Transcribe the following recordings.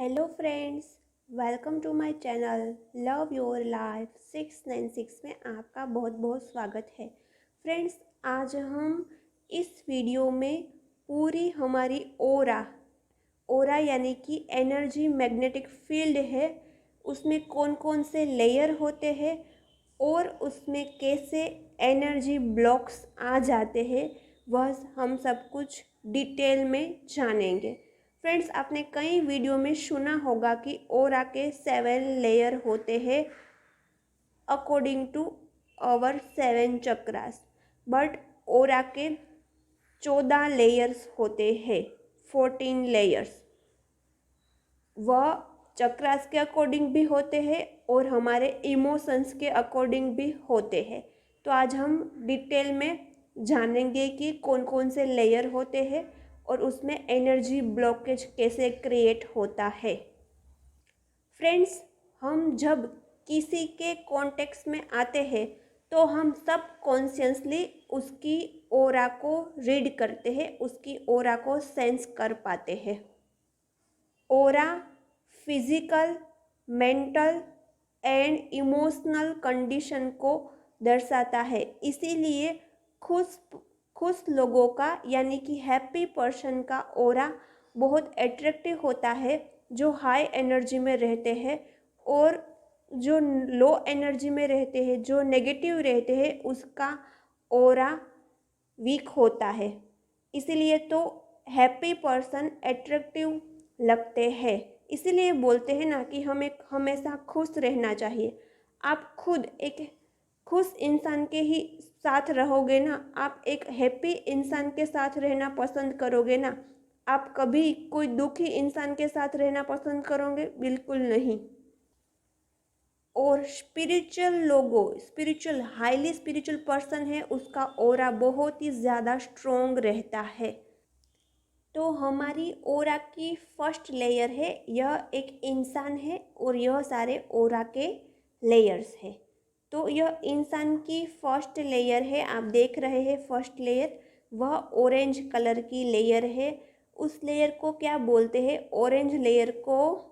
Hello friends, welcome to my channel love your life 696 में आपका बहुत बहुत स्वागत है। फ्रेंड्स, आज हम इस वीडियो में पूरी हमारी ओरा यानी कि एनर्जी मैग्नेटिक फील्ड है, उसमें कौन कौन से लेयर होते हैं और उसमें कैसे एनर्जी ब्लॉक्स आ जाते हैं, वह हम सब कुछ डिटेल में जानेंगे। फ्रेंड्स, आपने कई वीडियो में सुना होगा कि ओरा के 7 लेयर होते हैं according to our 7 chakras, but aura के 14 लेयर्स होते हैं, 14 लेयर्स। वह चक्रास के अकॉर्डिंग भी होते हैं और हमारे इमोशंस के अकॉर्डिंग भी होते हैं। तो आज हम डिटेल में जानेंगे कि कौन कौन से लेयर होते हैं और उसमें एनर्जी ब्लॉकेज कैसे क्रिएट होता है। फ्रेंड्स, हम जब किसी के कॉन्टेक्स्ट में आते हैं तो हम सब कॉन्शियसली उसकी ओरा को रीड करते हैं, उसकी ओरा को सेंस कर पाते हैं। Aura physical, mental and emotional condition को दर्शाता है। इसीलिए खुश लोगों का यानी कि हैप्पी पर्सन का ओरा बहुत अट्रैक्टिव होता है, जो हाई एनर्जी में रहते हैं, और जो लो एनर्जी में रहते हैं, जो नेगेटिव रहते हैं, उसका ओरा वीक होता है। इसीलिए तो हैप्पी पर्सन अट्रैक्टिव लगते हैं। इसीलिए बोलते हैं ना कि हमें हमेशा खुश रहना चाहिए। आप खुद एक खुश इंसान के ही साथ रहोगे ना, आप एक हैप्पी इंसान के साथ रहना पसंद करोगे ना। आप कभी कोई दुखी इंसान के साथ रहना पसंद करोगे? बिल्कुल नहीं। और स्पिरिचुअल हाईली स्पिरिचुअल पर्सन है, उसका ओरा बहुत ही ज़्यादा स्ट्रोंग रहता है। तो हमारी ओरा की फर्स्ट लेयर है, यह एक इंसान है और यह सारे ओरा के लेयर्स है। तो यह इंसान की फर्स्ट लेयर है, आप देख रहे हैं फर्स्ट लेयर, वह ऑरेंज कलर की लेयर है। उस लेयर को क्या बोलते हैं? ऑरेंज लेयर को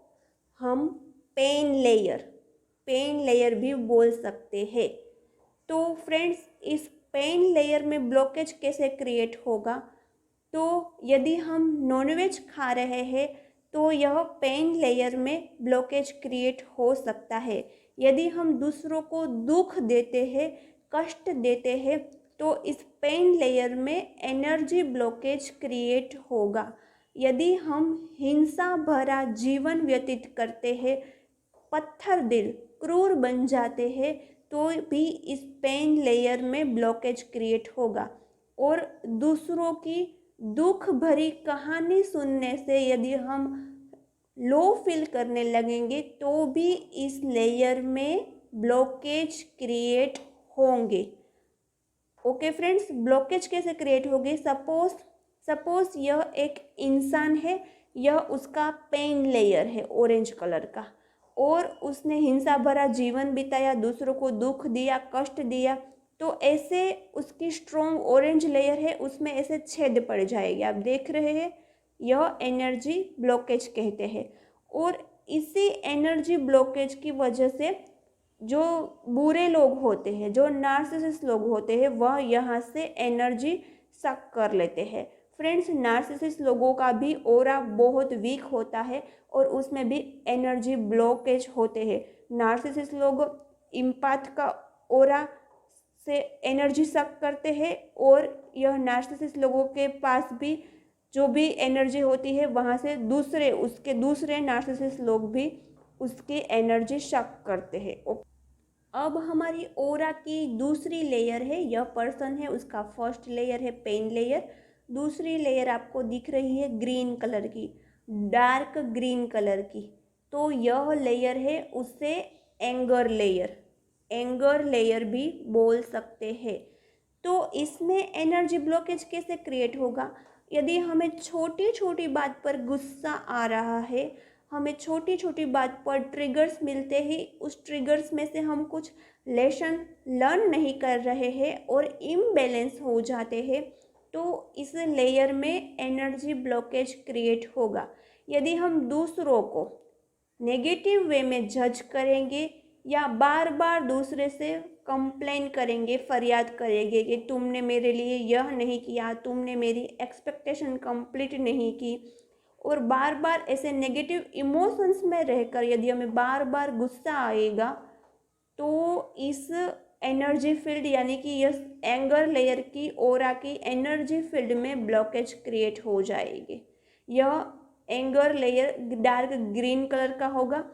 हम पेन लेयर भी बोल सकते हैं। तो फ्रेंड्स, इस पेन लेयर में ब्लॉकेज कैसे क्रिएट होगा? तो यदि हम नॉनवेज खा रहे हैं तो यह पेन लेयर में ब्लॉकेज क्रिएट हो सकता है। यदि हम दूसरों को दुख देते हैं, कष्ट देते हैं, तो इस पेन लेयर में एनर्जी ब्लॉकेज क्रिएट होगा। यदि हम हिंसा भरा जीवन व्यतीत करते हैं, पत्थर दिल, क्रूर बन जाते हैं, तो भी इस पेन लेयर में ब्लॉकेज क्रिएट होगा। और दूसरों की दुख भरी कहानी सुनने से यदि हम लो फील करने लगेंगे तो भी इस लेयर में ब्लॉकेज क्रिएट होंगे। ओके फ्रेंड्स, ब्लॉकेज कैसे क्रिएट होगी? सपोज यह एक इंसान है, यह उसका पेन लेयर है ऑरेंज कलर का, और उसने हिंसा भरा जीवन बिताया, दूसरों को दुख दिया, कष्ट दिया, तो ऐसे उसकी स्ट्रॉन्ग ऑरेंज लेयर है, उसमें ऐसे छेद पड़ जाएगी। आप देख रहे हैं, यह एनर्जी ब्लॉकेज कहते हैं। और इसी एनर्जी ब्लॉकेज की वजह से जो बुरे लोग होते हैं, जो नार्सिसिस्ट लोग होते हैं, वह यहाँ से एनर्जी सक कर लेते हैं। फ्रेंड्स, नार्सिसिस्ट लोगों का भी ओरा बहुत वीक होता है और उसमें भी एनर्जी ब्लॉकेज होते हैं। नार्सिसिस्ट लोग इम्पैथ का ओरा से एनर्जी सक करते हैं और यह नार्सिसिस्ट लोगों के पास भी जो भी एनर्जी होती है, वहाँ से दूसरे नार्सिसिस्ट लोग भी उसकी एनर्जी सक करते हैं। अब हमारी ओरा की दूसरी लेयर है, यह पर्सन है, उसका फर्स्ट लेयर है पेन लेयर। दूसरी लेयर आपको दिख रही है ग्रीन कलर की, डार्क ग्रीन कलर की, तो यह लेयर है उससे एंगर लेयर भी बोल सकते हैं। तो इसमें एनर्जी ब्लॉकेज कैसे क्रिएट होगा? यदि हमें छोटी छोटी बात पर गुस्सा आ रहा है, हमें छोटी छोटी बात पर ट्रिगर्स मिलते ही उस ट्रिगर्स में से हम कुछ लेसन लर्न नहीं कर रहे हैं और इम्बैलेंस हो जाते हैं, तो इस लेयर में एनर्जी ब्लॉकेज क्रिएट होगा। यदि हम दूसरों को नेगेटिव वे में जज करेंगे या बार बार दूसरे से कंप्लेन करेंगे, फरियाद करेंगे कि तुमने मेरे लिए यह नहीं किया, तुमने मेरी एक्सपेक्टेशन कंप्लीट नहीं की, और बार बार ऐसे नेगेटिव इमोशंस में रहकर यदि हमें बार बार गुस्सा आएगा तो इस एनर्जी फील्ड यानी कि इस एंगर लेयर की ऑरा की एनर्जी फील्ड में ब्लॉकेज क्रिएट हो जाएगी। यह anger layer dark green colour का होगा,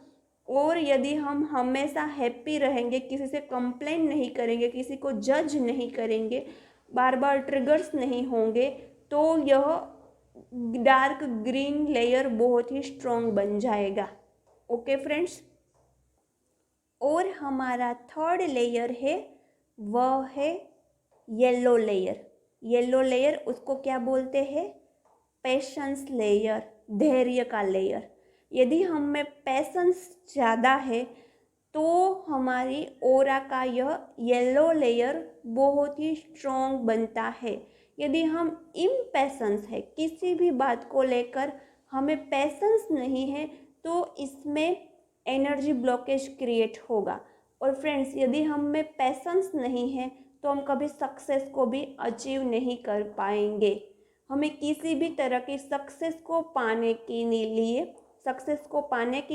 और यदि हम हमेशा हैप्पी रहेंगे, किसी से कंप्लेन नहीं करेंगे, किसी को जज नहीं करेंगे, बार बार ट्रिगर्स नहीं होंगे, तो यह डार्क ग्रीन लेयर बहुत ही स्ट्रॉन्ग बन जाएगा। ओके फ्रेंड्स, और हमारा थर्ड लेयर है वह है येलो लेयर। येलो लेयर उसको क्या बोलते हैं? पेशेंस लेयर, धैर्य का लेयर। यदि हम में पेशेंस ज़्यादा है तो हमारी ऑरा का यह येलो लेयर बहुत ही स्ट्रॉन्ग बनता है। यदि हम इम्पेशेंस है, किसी भी बात को लेकर हमें पेशेंस नहीं है, तो इसमें एनर्जी ब्लॉकेज क्रिएट होगा। और फ्रेंड्स, यदि हम में पेशेंस नहीं है तो हम कभी सक्सेस को भी अचीव नहीं कर पाएंगे। हमें किसी भी तरह की सक्सेस को पाने के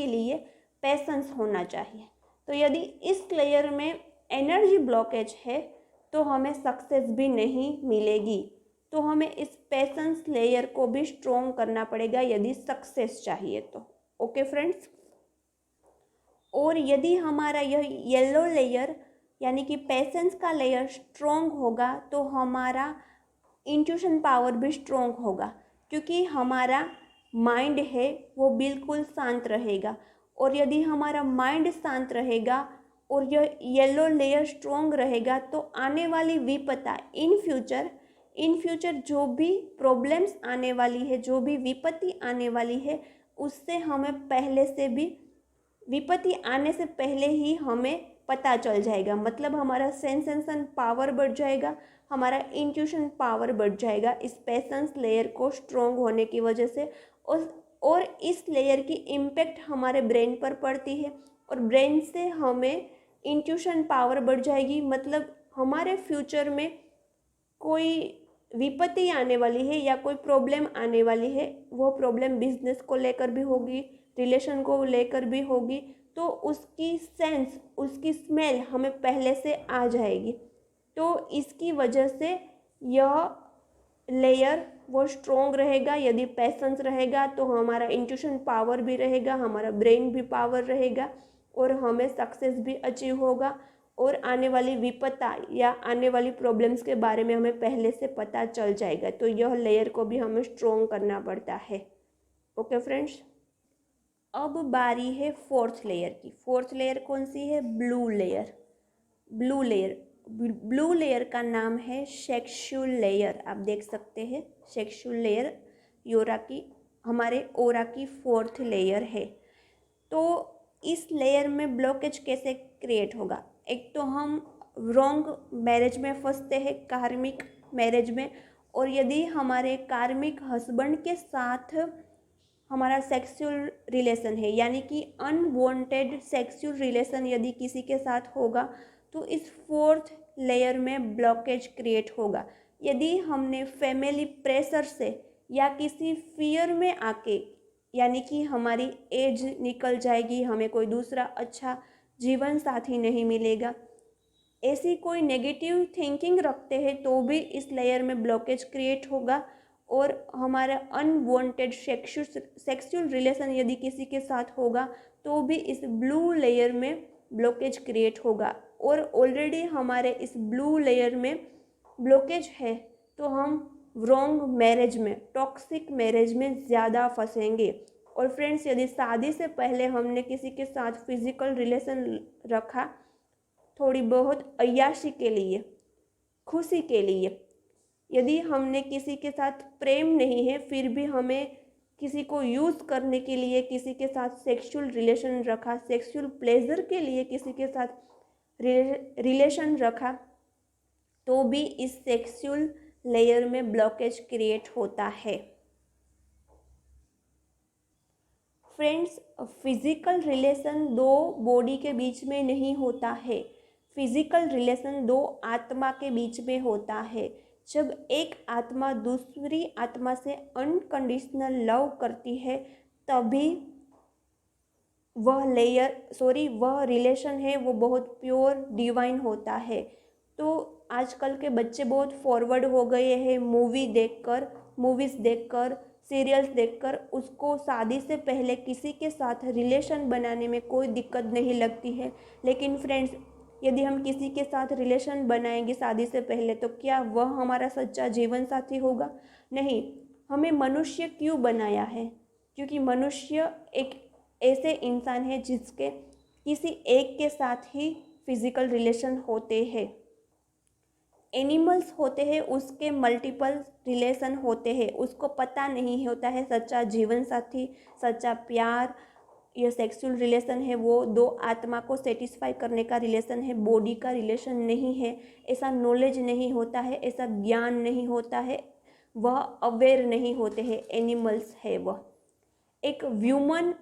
लिए पेशेंस होना चाहिए। तो यदि इस लेयर में एनर्जी ब्लॉकेज है तो हमें सक्सेस भी नहीं मिलेगी। तो हमें इस पेशेंस लेयर को भी स्ट्रॉन्ग करना पड़ेगा यदि सक्सेस चाहिए तो। ओके फ्रेंड्स, और यदि हमारा यह येलो लेयर यानी कि पेशेंस का लेयर स्ट्रॉन्ग होगा तो हमारा इंट्यूशन पावर भी स्ट्रॉन्ग होगा, क्योंकि हमारा माइंड है वो बिल्कुल शांत रहेगा। और यदि हमारा माइंड शांत रहेगा और यह येलो लेयर स्ट्रॉन्ग रहेगा तो आने वाली विपदा इन फ्यूचर जो भी प्रॉब्लम्स आने वाली है, जो भी विपत्ति आने वाली है, उससे हमें पहले से भी विपत्ति आने से पहले ही हमें पता चल जाएगा। मतलब हमारा सेंसेशन पावर बढ़ जाएगा, हमारा इंट्यूशन पावर बढ़ जाएगा इस पेशेंस लेयर को स्ट्रॉन्ग होने की वजह से। और इस लेयर की इम्पैक्ट हमारे ब्रेन पर पड़ती है, और ब्रेन से हमें इंट्यूशन पावर बढ़ जाएगी। मतलब हमारे फ्यूचर में कोई विपत्ति आने वाली है या कोई प्रॉब्लम आने वाली है, वो प्रॉब्लम बिजनेस को लेकर भी होगी, रिलेशन को लेकर भी होगी, तो उसकी सेंस, उसकी स्मेल हमें पहले से आ जाएगी। तो इसकी वजह से यह लेयर वो स्ट्रॉन्ग रहेगा। यदि पेशेंस रहेगा तो हमारा इंट्यूशन पावर भी रहेगा, हमारा ब्रेन भी पावर रहेगा, और हमें सक्सेस भी अचीव होगा। और आने वाली विपत्ता या आने वाली प्रॉब्लम्स के बारे में हमें पहले से पता चल जाएगा। तो यह लेयर को भी हमें स्ट्रॉन्ग करना पड़ता है। ओके फ्रेंड्स, अब बारी है फोर्थ लेयर की। फोर्थ लेयर कौन सी है? Blue layer. ब्लू लेयर का नाम है सेक्सुअल लेयर। आप देख सकते हैं सेक्सुअल लेयर हमारे ऑरा की फोर्थ लेयर है। तो इस लेयर में ब्लॉकेज कैसे क्रिएट होगा? एक तो हम रॉन्ग मैरिज में फंसते हैं, कार्मिक मैरिज में। और यदि हमारे कार्मिक हस्बैंड के साथ हमारा सेक्सुअल रिलेशन है, यानी कि अनवांटेड सेक्सुअल रिलेशन यदि किसी के साथ होगा, तो इस फोर्थ लेयर में ब्लॉकेज क्रिएट होगा। यदि हमने फैमिली प्रेशर से या किसी फियर में आके, यानी कि हमारी एज निकल जाएगी, हमें कोई दूसरा अच्छा जीवन साथी नहीं मिलेगा, ऐसी कोई नेगेटिव थिंकिंग रखते हैं, तो भी इस लेयर में ब्लॉकेज क्रिएट होगा। और हमारा अनवांटेड सेक्सुअल रिलेशन यदि किसी के साथ होगा तो भी इस ब्लू लेयर में ब्लॉकेज क्रिएट होगा। और ऑलरेडी हमारे इस ब्लू लेयर में ब्लॉकेज है तो हम रॉन्ग मैरिज में, टॉक्सिक मैरिज में ज़्यादा फंसेंगे। और फ्रेंड्स, यदि शादी से पहले हमने किसी के साथ फिजिकल रिलेशन रखा, थोड़ी बहुत अय्याशी के लिए, खुशी के लिए, यदि हमने किसी के साथ प्रेम नहीं है फिर भी हमें किसी को यूज़ करने के लिए किसी के साथ सेक्सुअल रिलेशन रखा, सेक्सुअल प्लेजर के लिए किसी के साथ रिलेशन रखा, तो भी इस सेक्सुअल लेयर में ब्लॉकेज क्रिएट होता है। फ्रेंड्स, फिजिकल रिलेशन दो बॉडी के बीच में नहीं होता है, फिजिकल रिलेशन दो आत्मा के बीच में होता है। जब एक आत्मा दूसरी आत्मा से अनकंडीशनल लव करती है तभी वह रिलेशन है वो बहुत प्योर डिवाइन होता है। तो आजकल के बच्चे बहुत फॉरवर्ड हो गए हैं, मूवीज़ देखकर सीरियल्स देखकर उसको शादी से पहले किसी के साथ रिलेशन बनाने में कोई दिक्कत नहीं लगती है। लेकिन फ्रेंड्स, यदि हम किसी के साथ रिलेशन बनाएंगे शादी से पहले तो क्या वह हमारा सच्चा जीवन साथी होगा? नहीं। हमें मनुष्य क्यों बनाया है? क्योंकि मनुष्य एक ऐसे इंसान है जिसके किसी एक के साथ ही फिजिकल रिलेशन होते हैं। एनिमल्स होते हैं उसके मल्टीपल रिलेशन होते हैं, उसको पता नहीं होता है सच्चा जीवन साथी, सच्चा प्यार या सेक्सुअल रिलेशन है वो दो आत्मा को सेटिस्फाई करने का रिलेशन है, बॉडी का रिलेशन नहीं है। ऐसा नॉलेज नहीं होता है, ऐसा ज्ञान नहीं होता है, वह अवेयर नहीं होते हैं। एनिमल्स है वह एक ह्यूमन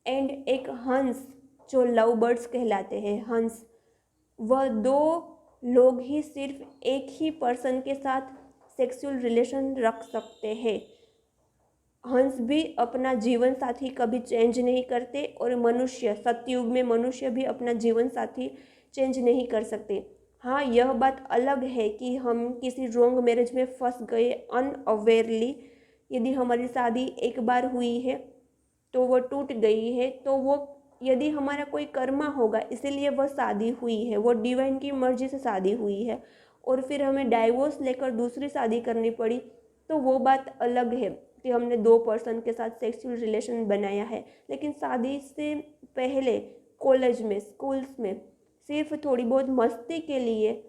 एंड एक हंस जो लव बर्ड्स कहलाते हैं, हंस, वह दो लोग ही सिर्फ एक ही पर्सन के साथ सेक्सुअल रिलेशन रख सकते हैं। हंस भी अपना जीवन साथी कभी चेंज नहीं करते और मनुष्य, सतयुग में मनुष्य भी अपना जीवन साथी चेंज नहीं कर सकते। हाँ, यह बात अलग है कि हम किसी रॉन्ग मैरिज में फंस गए अनअवेयरली। यदि हमारी शादी एक बार हुई है तो वो टूट गई है, तो वो यदि हमारा कोई कर्मा होगा इसीलिए वह शादी हुई है, वो डिवाइन की मर्जी से शादी हुई है और फिर हमें डाइवोर्स लेकर दूसरी शादी करनी पड़ी, तो वो बात अलग है कि हमने दो पर्सन के साथ सेक्सुअल रिलेशन बनाया है। लेकिन शादी से पहले कॉलेज में, स्कूल्स में सिर्फ थोड़ी बहुत मस्ती के लिए,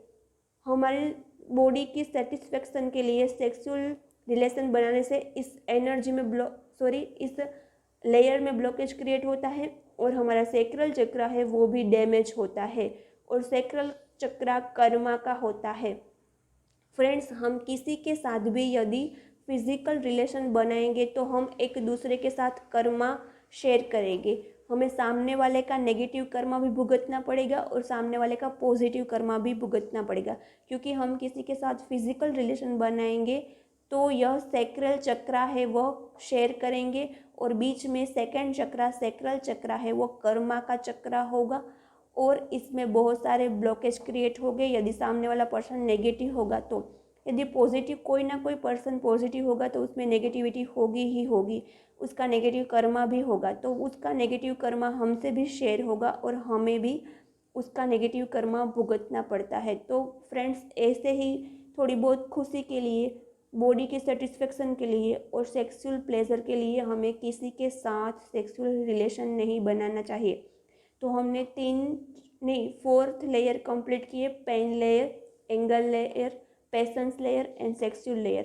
हमारी बॉडी की सेटिस्फेक्शन के लिए सेक्सुअल रिलेशन बनाने से इस एनर्जी में इस लेयर में ब्लॉकेज क्रिएट होता है और हमारा सेक्रल चक्र है वो भी डैमेज होता है और सेक्रल चक्र कर्मा का होता है। फ्रेंड्स, हम किसी के साथ भी यदि फिजिकल रिलेशन बनाएंगे तो हम एक दूसरे के साथ कर्मा शेयर करेंगे। हमें सामने वाले का नेगेटिव कर्मा भी भुगतना पड़ेगा और सामने वाले का पॉजिटिव कर्मा भी भुगतना पड़ेगा, क्योंकि हम किसी के साथ फिजिकल रिलेशन बनाएंगे तो यह सेक्रल चक्र है वह शेयर करेंगे और बीच में सेकंड चक्र, सेक्रल चक्र है वो कर्मा का चक्र होगा और इसमें बहुत सारे ब्लॉकेज क्रिएट हो गए यदि सामने वाला पर्सन नेगेटिव होगा तो। यदि पॉजिटिव, कोई ना कोई पर्सन पॉजिटिव होगा तो उसमें नेगेटिविटी होगी ही होगी, उसका नेगेटिव कर्मा भी होगा, तो उसका नेगेटिव कर्मा हमसे भी शेयर होगा और हमें भी उसका नेगेटिव कर्मा भुगतना पड़ता है। तो फ्रेंड्स, ऐसे ही थोड़ी बहुत खुशी के लिए, बॉडी की सेटिस्फेक्शन के लिए और सेक्सुअल प्लेजर के लिए हमें किसी के साथ सेक्सुअल रिलेशन नहीं बनाना चाहिए। तो हमने 4th लेयर कंप्लीट किए, pain layer, angle layer, patience layer and sexual layer.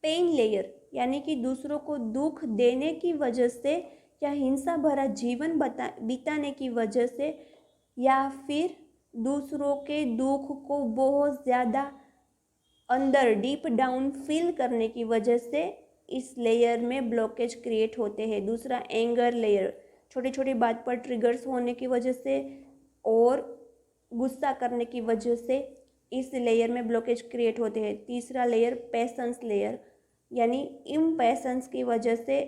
Pain layer यानी कि दूसरों को दुख देने की वजह से या हिंसा भरा जीवन बिताने की वजह से या फिर दूसरों के दुख को बहुत ज़्यादा अंदर डीप डाउन फील करने की वजह से इस लेयर में ब्लॉकेज क्रिएट होते हैं। दूसरा एंगर लेयर, छोटी छोटी बात पर ट्रिगर्स होने की वजह से और गुस्सा करने की वजह से इस लेयर में ब्लॉकेज क्रिएट होते हैं। तीसरा लेयर पेशेंस लेयर, यानी इम्पेशेंस की वजह से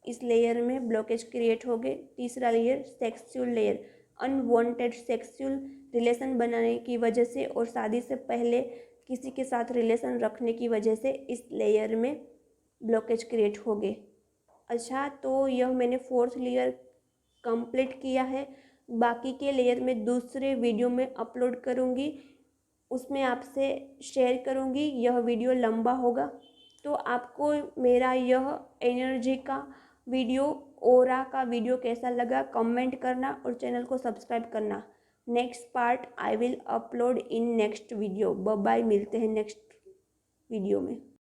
इस लेयर में ब्लॉकेज क्रिएट हो गए। तीसरा layer sexual layer, unwanted sexual relation बनाने की वजह से और शादी से पहले किसी के साथ रिलेशन रखने की वजह से इस लेयर में ब्लॉकेज क्रिएट हो गए। अच्छा, तो यह मैंने 4th लेयर कंप्लीट किया है। बाकी के लेयर में दूसरे वीडियो में अपलोड करूँगी, उसमें आपसे शेयर करूँगी। यह वीडियो लंबा होगा तो आपको मेरा यह एनर्जी का वीडियो, ओरा का वीडियो कैसा लगा कमेंट करना और चैनल को सब्सक्राइब करना। Next part I will upload in next video. Bye bye, मिलते हैं नेक्स्ट वीडियो में।